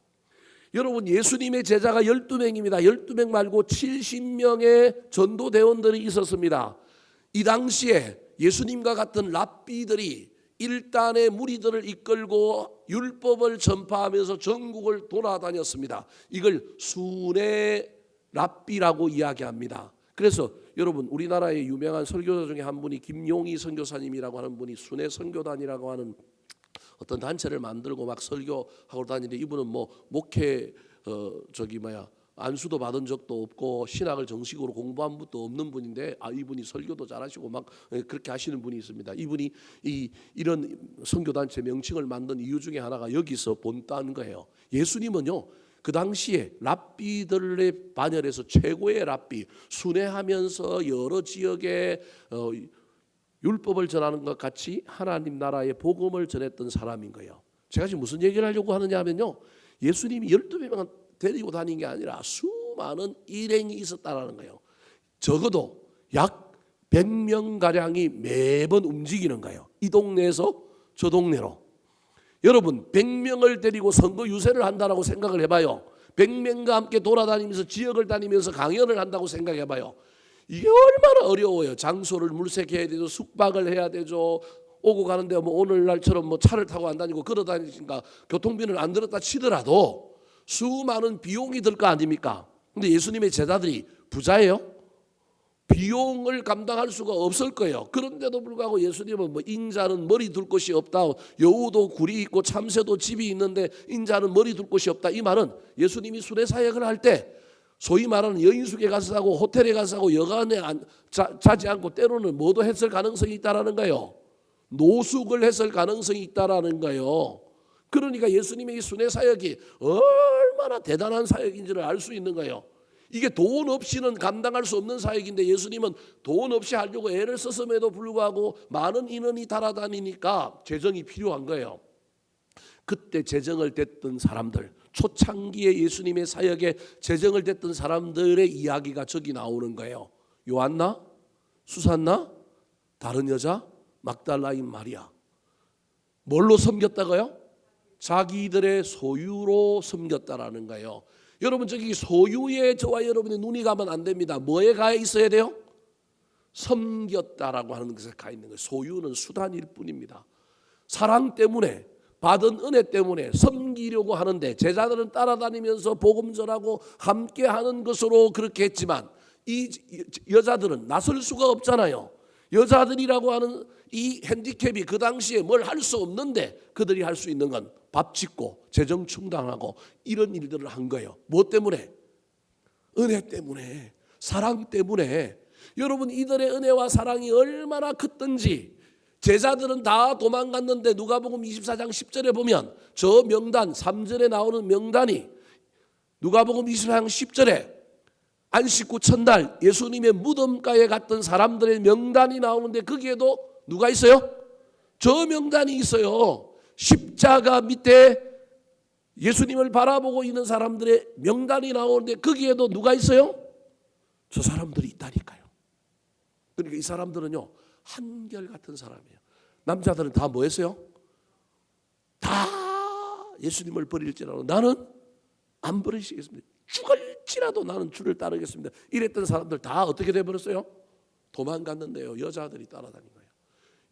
여러분 예수님의 제자가 12명입니다. 12명 말고 70명의 전도대원들이 있었습니다. 이 당시에 예수님과 같은 랍비들이 일단의 무리들을 이끌고 율법을 전파하면서 전국을 돌아다녔습니다. 이걸 순회 랍비라고 이야기합니다. 그래서 여러분 우리나라의 유명한 설교자 중에 한 분이 김용희 선교사님이라고 하는 분이 순회 선교단이라고 하는 어떤 단체를 만들고 막 설교하고 다니는데 이분은 뭐 목회 안수도 받은 적도 없고 신학을 정식으로 공부한 것도 없는 분인데 이분이 설교도 잘하시고 막 그렇게 하시는 분이 있습니다. 이분이 이런 선교단체 명칭을 만든 이유 중에 하나가 여기서 본딴 거예요. 예수님은요 그 당시에 랍비들의 반열에서 최고의 랍비, 순회하면서 여러 지역에 율법을 전하는 것 같이 하나님 나라의 복음을 전했던 사람인 거예요. 제가 지금 무슨 얘기를 하려고 하느냐 하면요, 예수님이 12명만 데리고 다닌 게 아니라 수많은 일행이 있었다는 거예요. 적어도 약 100명가량이 매번 움직이는 거예요. 이 동네에서 저 동네로. 여러분 100명을 데리고 선거 유세를 한다고 생각을 해봐요. 100명과 함께 돌아다니면서 지역을 다니면서 강연을 한다고 생각해봐요. 이게 얼마나 어려워요. 장소를 물색해야 되죠. 숙박을 해야 되죠. 오고 가는데 뭐 오늘날처럼 뭐 차를 타고 안 다니고 걸어 다니니까 교통비는 안 들었다 치더라도 수많은 비용이 들 거 아닙니까? 근데 예수님의 제자들이 부자예요? 비용을 감당할 수가 없을 거예요. 그런데도 불구하고 예수님은 뭐 인자는 머리 둘 곳이 없다. 여우도 굴이 있고 참새도 집이 있는데 인자는 머리 둘 곳이 없다. 이 말은 예수님이 순회 사역을 할 때 소위 말하는 여인숙에 가서 자고 호텔에 가서 자고 여관에 자지 않고 때로는 뭐도 했을 가능성이 있다라는 거예요. 노숙을 했을 가능성이 있다라는 거예요. 그러니까 예수님의 이 순회 사역이 얼마나 대단한 사역인지를 알 수 있는 거예요. 이게 돈 없이는 감당할 수 없는 사역인데 예수님은 돈 없이 하려고 애를 썼음에도 불구하고 많은 인원이 달아다니니까 재정이 필요한 거예요. 그때 재정을 댔던 사람들 초창기에 예수님의 사역에 제정을 됐던 사람들의 이야기가 저기 나오는 거예요. 요한나, 수산나, 다른 여자, 막달라인 마리아. 뭘로 섬겼다고요? 자기들의 소유로 섬겼다라는 거예요. 여러분, 저기 소유에 저와 여러분의 눈이 가면 안 됩니다. 뭐에 가 있어야 돼요? 섬겼다라고 하는 것에 가 있는 거예요. 소유는 수단일 뿐입니다. 사랑 때문에, 받은 은혜 때문에 섬기려고 하는데, 제자들은 따라다니면서 복음 전하고 함께하는 것으로 그렇게 했지만 이 여자들은 나설 수가 없잖아요. 여자들이라고 하는 이 핸디캡이 그 당시에 뭘 할 수 없는데, 그들이 할 수 있는 건 밥 짓고 재정 충당하고 이런 일들을 한 거예요. 뭐 때문에? 은혜 때문에, 사랑 때문에. 여러분, 이들의 은혜와 사랑이 얼마나 컸던지, 제자들은 다 도망갔는데 누가복음 24장 10절에 보면 저 명단, 3절에 나오는 명단이 누가복음 24장 10절에 안식구 첫날 예수님의 무덤가에 갔던 사람들의 명단이 나오는데, 거기에도 누가 있어요? 저 명단이 있어요. 십자가 밑에 예수님을 바라보고 있는 사람들의 명단이 나오는데, 거기에도 누가 있어요? 저 사람들이 있다니까요. 그러니까 이 사람들은요, 한결같은 사람이에요. 남자들은 다 뭐 했어요? 다 예수님을 버릴지라도 나는 안 버리시겠습니다. 죽을지라도 나는 주를 따르겠습니다. 이랬던 사람들 다 어떻게 돼버렸어요? 도망갔는데요, 여자들이 따라다닌 거예요.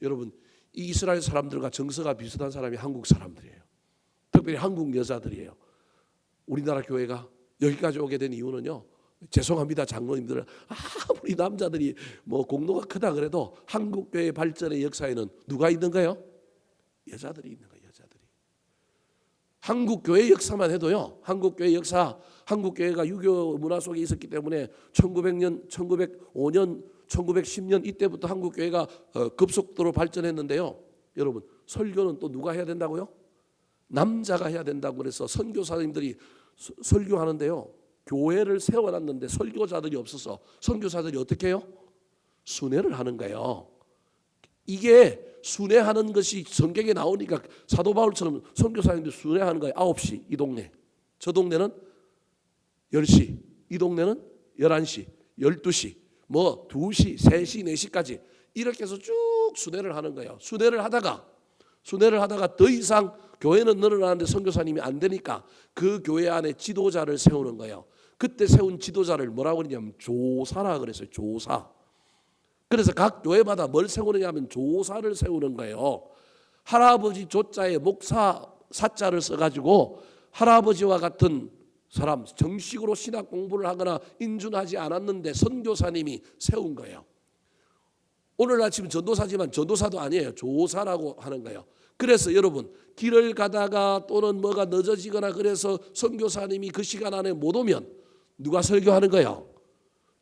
여러분, 이 이스라엘 사람들과 정서가 비슷한 사람이 한국 사람들이에요. 특별히 한국 여자들이에요. 우리나라 교회가 여기까지 오게 된 이유는요, 죄송합니다 장로님들, 아무리 남자들이 뭐 공로가 크다 그래도 한국 교회 발전의 역사에는 누가 있는가요? 여자들이 있는 거예요. 여자들이. 한국 교회 역사만 해도요, 한국 교회 역사, 한국 교회가 유교 문화 속에 있었기 때문에 1900년, 1905년, 1910년 이때부터 한국 교회가 급속도로 발전했는데요. 여러분, 설교는 또 누가 해야 된다고요? 남자가 해야 된다고 그래서 선교사님들이 설교하는데요, 교회를 세워놨는데 설교자들이 없어서 선교사들이 어떻게 해요? 순회를 하는 거예요. 이게 순회하는 것이 성경에 나오니까 사도 바울처럼 선교사님들이 순회하는 거예요. 9시 이 동네, 저 동네는 10시, 이 동네는 11시, 12시, 뭐 2시, 3시, 4시까지 이렇게 해서 쭉 순회를 하는 거예요. 순회를 하다가 더 이상 교회는 늘어나는데 선교사님이 안 되니까 그 교회 안에 지도자를 세우는 거예요. 그때 세운 지도자를 뭐라고 그러냐면 조사라 그랬어요. 조사. 그래서 각 교회마다 뭘 세우느냐면 조사를 세우는 거예요. 할아버지 조자에 목사 사자를 써가지고 할아버지와 같은 사람, 정식으로 신학 공부를 하거나 인준하지 않았는데 선교사님이 세운 거예요. 오늘 아침 전도사지만 전도사도 아니에요. 조사라고 하는 거예요. 그래서 여러분, 길을 가다가 또는 뭐가 늦어지거나 그래서 선교사님이 그 시간 안에 못 오면 누가 설교하는 거예요?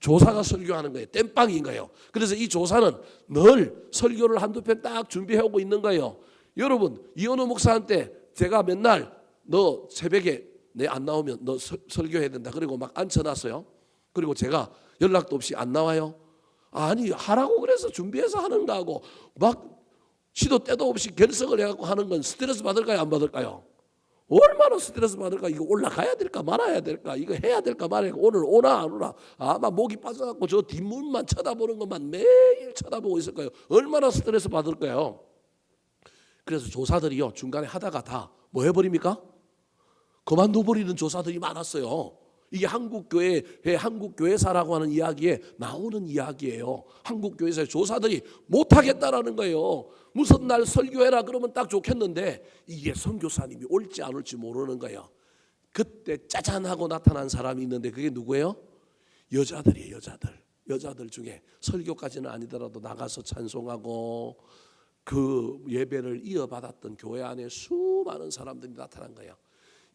조사가 설교하는 거예요. 땜빵인 거예요. 그래서 이 조사는 늘 설교를 한두 편 딱 준비해오고 있는 거예요. 여러분, 이현우 목사한테 제가 맨날 너 새벽에 내 안 나오면 너 설교해야 된다. 그리고 막 앉혀놨어요. 그리고 제가 연락도 없이 안 나와요. 아니, 하라고 그래서 준비해서 하는 거하고 막 시도 때도 없이 결석을 해갖고 하는 건 스트레스 받을까요? 안 받을까요? 얼마나 스트레스 받을까? 이거 올라가야 될까 말아야 될까? 이거 해야 될까 말아야 될까? 오늘 오나 안 오나? 아마 목이 빠져갖고 저 뒷문만 쳐다보는 것만 매일 쳐다보고 있을 거예요. 얼마나 스트레스 받을까요? 그래서 조사들이요, 중간에 하다가 다 뭐 해버립니까? 그만둬버리는 조사들이 많았어요. 이게 한국교회사라고 하는 이야기에 나오는 이야기예요. 한국교회사의 조사들이 못하겠다라는 거예요. 무슨 날 설교해라 그러면 딱 좋겠는데 이게 선교사님이 올지 안 올지 모르는 거예요. 그때 짜잔 하고 나타난 사람이 있는데 그게 누구예요? 여자들이에요. 여자들 중에 설교까지는 아니더라도 나가서 찬송하고 그 예배를 이어받았던 교회 안에 수많은 사람들이 나타난 거예요.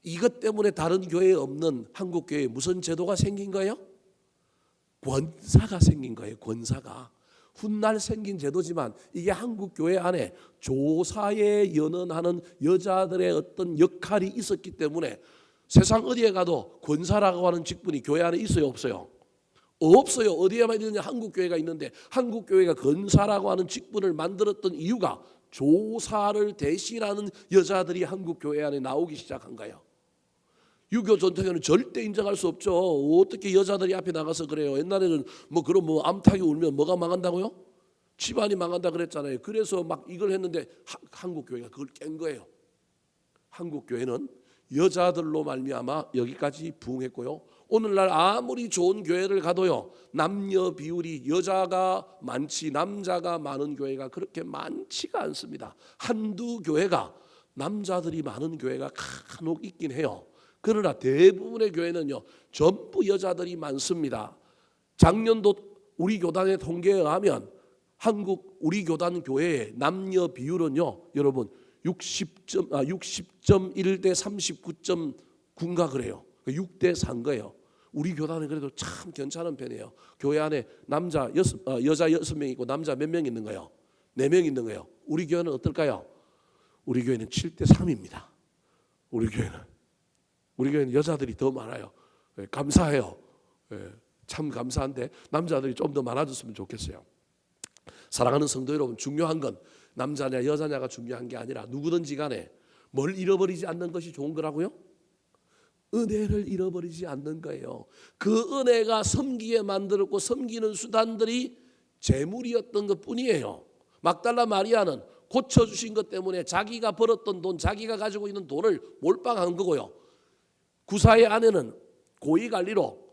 이것 때문에 다른 교회에 없는 한국 교회에 무슨 제도가 생긴 거예요? 권사가 생긴 거예요. 권사가. 훗날 생긴 제도지만 이게 한국 교회 안에 조사에 연연하는 여자들의 어떤 역할이 있었기 때문에 세상 어디에 가도 권사라고 하는 직분이 교회 안에 있어요, 없어요? 없어요. 어디에만 있느냐? 한국 교회가 있는데 한국 교회가 권사라고 하는 직분을 만들었던 이유가 조사를 대신하는 여자들이 한국 교회 안에 나오기 시작한 거예요. 유교 전통에는 절대 인정할 수 없죠. 어떻게 여자들이 앞에 나가서 그래요? 옛날에는 그럼 암탉이 울면 뭐가 망한다고요? 집안이 망한다 그랬잖아요. 그래서 막 이걸 했는데 한국 교회가 그걸 깬 거예요. 한국 교회는 여자들로 말미암아 여기까지 부흥했고요. 오늘날 아무리 좋은 교회를 가도요, 남녀 비율이 여자가 많지 남자가 많은 교회가 그렇게 많지가 않습니다. 한두 교회가 남자들이 많은 교회가 간혹 있긴 해요. 그러나 대부분의 교회는요, 전부 여자들이 많습니다. 작년도 우리 교단의 통계에 의하면 한국 우리 교단 교회의 남녀 비율은요, 여러분 60.1 대 39.9인가 그래요. 6대 4인 거예요. 우리 교단은 그래도 참 괜찮은 편이에요. 교회 안에 여자 6명 있고 남자 몇 명 있는 거예요? 4명 있는 거예요. 우리 교회는 어떨까요? 우리 교회는 7대 3입니다. 우리 교회는 여자들이 더 많아요. 감사해요. 참 감사한데 남자들이 좀 더 많아졌으면 좋겠어요. 사랑하는 성도 여러분, 중요한 건 남자냐 여자냐가 중요한 게 아니라 누구든지 간에 뭘 잃어버리지 않는 것이 좋은 거라고요? 은혜를 잃어버리지 않는 거예요. 그 은혜가 섬기게 만들었고 섬기는 수단들이 재물이었던 것뿐이에요. 막달라 마리아는 고쳐주신 것 때문에 자기가 벌었던 돈, 자기가 가지고 있는 돈을 몰빵한 거고요. 구사의 아내는 고위관리로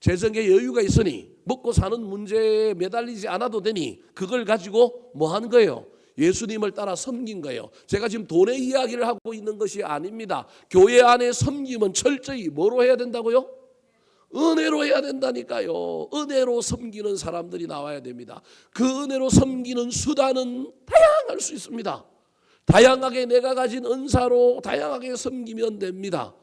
재정에 여유가 있으니 먹고 사는 문제에 매달리지 않아도 되니 그걸 가지고 뭐 하는 거예요? 예수님을 따라 섬긴 거예요. 제가 지금 돈의 이야기를 하고 있는 것이 아닙니다. 교회 안에 섬김은 철저히 뭐로 해야 된다고요? 은혜로 해야 된다니까요. 은혜로 섬기는 사람들이 나와야 됩니다. 그 은혜로 섬기는 수단은 다양할 수 있습니다. 다양하게 내가 가진 은사로 다양하게 섬기면 됩니다.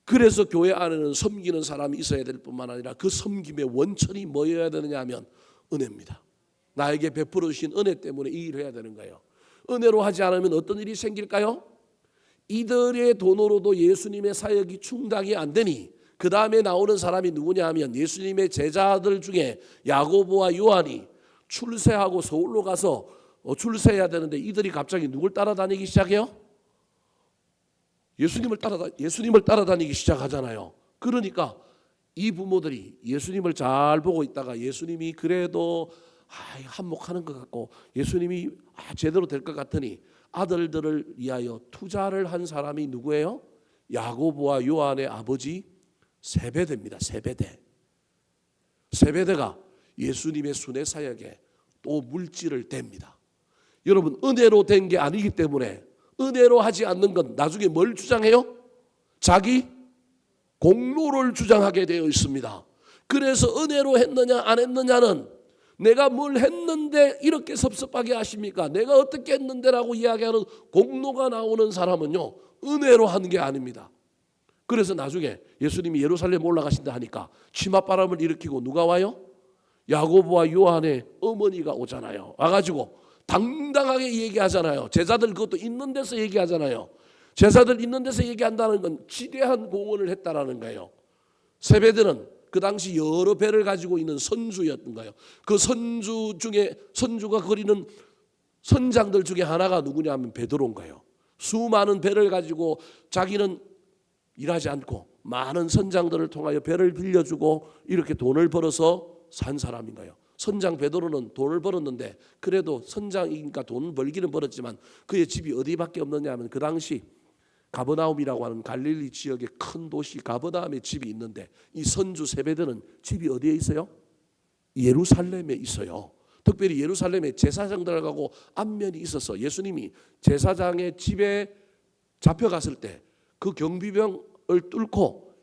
그래서 교회 안에는 섬기는 사람이 있어야 될 뿐만 아니라 그 섬김의 원천이 뭐여야 되느냐 하면 은혜입니다. 나에게 베풀어 주신 은혜 때문에 이 일을 해야 되는 거예요. 은혜로 하지 않으면 어떤 일이 생길까요? 이들의 돈으로도 예수님의 사역이 충당이 안 되니 그 다음에 나오는 사람이 누구냐 하면 예수님의 제자들 중에 야고보와 요한이 출세하고 서울로 가서 출세해야 되는데 이들이 갑자기 누굴 따라다니기 시작해요? 예수님을 따라다니기 시작하잖아요. 그러니까 이 부모들이 예수님을 잘 보고 있다가 예수님이 그래도 한몫하는 것 같고 예수님이 제대로 될 것 같으니 아들들을 위하여 투자를 한 사람이 누구예요? 야고보와 요한의 아버지 세베대입니다. 세베대가 예수님의 순회 사역에 또 물질을 댑니다. 여러분, 은혜로 된 게 아니기 때문에 은혜로 하지 않는 건 나중에 뭘 주장해요? 자기 공로를 주장하게 되어 있습니다. 그래서 은혜로 했느냐 안 했느냐는 내가 뭘 했는데 이렇게 섭섭하게 하십니까? 내가 어떻게 했는데라고 이야기하는 공로가 나오는 사람은요, 은혜로 한 게 아닙니다. 그래서 나중에 예수님이 예루살렘 올라가신다 하니까 치맛바람을 일으키고 누가 와요? 야고보와 요한의 어머니가 오잖아요. 와가지고 당당하게 얘기하잖아요. 제자들 그것도 있는 데서 얘기하잖아요. 제자들 있는 데서 얘기한다는 건 지대한 공헌을 했다라는 거예요. 세베드는 그 당시 여러 배를 가지고 있는 선주였던 거예요. 그 선주 중에 선주가 그리는 선장들 중에 하나가 누구냐 하면 베드로인 거예요. 수많은 배를 가지고 자기는 일하지 않고 많은 선장들을 통하여 배를 빌려주고 이렇게 돈을 벌어서 산 사람인 거예요. 선장 베드로는 돈을 벌었는데 그래도 선장이니까 돈 벌기는 벌었지만 그의 집이 어디밖에 없느냐 하면 그 당시 가버나움이라고 하는 갈릴리 지역의 큰 도시 가버나움에 집이 있는데 이 선주 세베드는 집이 어디에 있어요? 예루살렘에 있어요. 특별히 예루살렘에 제사장들하고 안면이 있어서 예수님이 제사장의 집에 잡혀갔을 때 그 경비병을 뚫고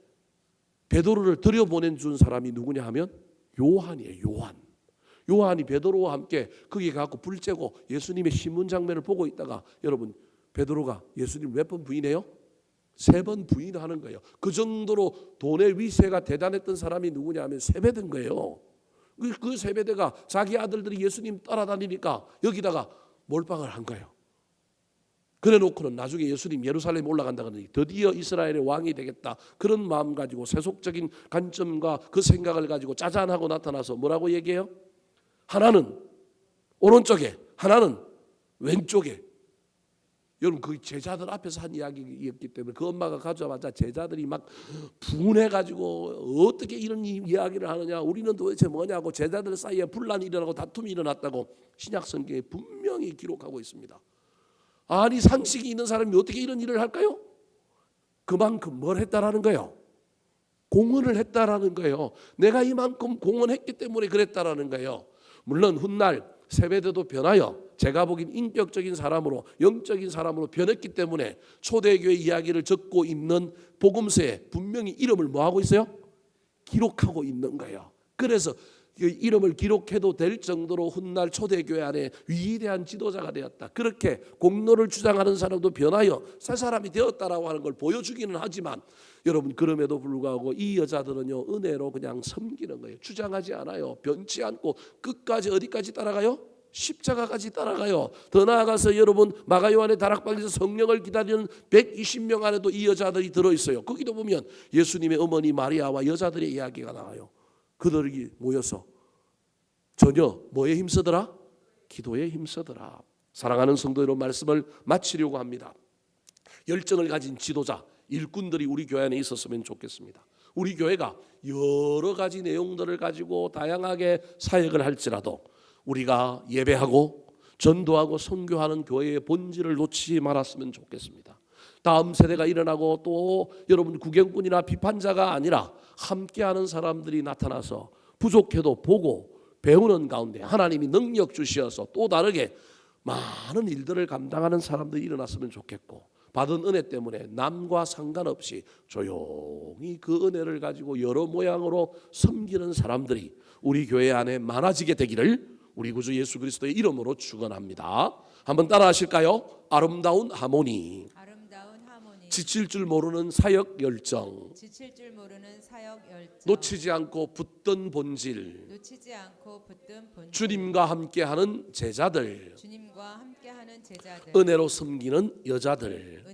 베드로를 들여보내 준 사람이 누구냐 하면 요한이에요. 요한이 베드로와 함께 거기 가고 불 쬐고 예수님의 신문 장면을 보고 있다가 여러분 베드로가 예수님 몇 번 부인해요? 3번 부인하는 거예요. 그 정도로 돈의 위세가 대단했던 사람이 누구냐 하면 세베대인 거예요. 그 세베대가 자기 아들들이 예수님 따라다니니까 여기다가 몰빵을 한 거예요. 그래 놓고는 나중에 예수님 예루살렘 올라간다 그러니 드디어 이스라엘의 왕이 되겠다 그런 마음 가지고 세속적인 관점과 그 생각을 가지고 짜잔하고 나타나서 뭐라고 얘기해요? 하나는 오른쪽에 하나는 왼쪽에 여러분 그 제자들 앞에서 한 이야기였기 때문에 그 엄마가 가져와자 제자들이 막 분해가지고 어떻게 이런 이야기를 하느냐, 우리는 도대체 뭐냐고, 제자들 사이에 분란이 일어나고 다툼이 일어났다고 신약 성경에 분명히 기록하고 있습니다. 아니 상식이 있는 사람이 어떻게 이런 일을 할까요? 그만큼 뭘 했다라는 거예요? 공헌을 했다라는 거예요. 내가 이만큼 공헌했기 때문에 그랬다라는 거예요. 물론 훗날 세베대도 변하여 제가 보기엔 인격적인 사람으로, 영적인 사람으로 변했기 때문에 초대교회 이야기를 적고 있는 복음서에 분명히 이름을 뭐하고 있어요? 기록하고 있는 거예요. 그래서 그 이름을 기록해도 될 정도로 훗날 초대교회 안에 위대한 지도자가 되었다, 그렇게 공로를 주장하는 사람도 변하여 새 사람이 되었다라고 하는 걸 보여주기는 하지만, 여러분 그럼에도 불구하고 이 여자들은요 은혜로 그냥 섬기는 거예요. 주장하지 않아요. 변치 않고 끝까지 어디까지 따라가요? 십자가까지 따라가요. 더 나아가서 여러분 마가요한의 다락방에서 성령을 기다리는 120명 안에도 이 여자들이 들어있어요. 거기도 보면 예수님의 어머니 마리아와 여자들의 이야기가 나와요. 그들이 모여서 전혀 뭐에 힘쓰더라? 기도에 힘쓰더라. 사랑하는 성도 여러분, 말씀을 마치려고 합니다. 열정을 가진 지도자, 일꾼들이 우리 교회 안에 있었으면 좋겠습니다. 우리 교회가 여러 가지 내용들을 가지고 다양하게 사역을 할지라도 우리가 예배하고 전도하고 선교하는 교회의 본질을 놓치지 말았으면 좋겠습니다. 다음 세대가 일어나고 또 여러분 구경꾼이나 비판자가 아니라 함께하는 사람들이 나타나서 부족해도 보고 배우는 가운데 하나님이 능력 주시어서 또 다르게 많은 일들을 감당하는 사람들이 일어났으면 좋겠고, 받은 은혜 때문에 남과 상관없이 조용히 그 은혜를 가지고 여러 모양으로 섬기는 사람들이 우리 교회 안에 많아지게 되기를 우리 구주 예수 그리스도의 이름으로 축원합니다. 한번 따라 하실까요? 아름다운 하모니, 지칠 줄 모르는 사역 열정, 놓치지 않고 붙든 본질, 주님과 함께하는 제자들, 은혜로 섬기는 여자들.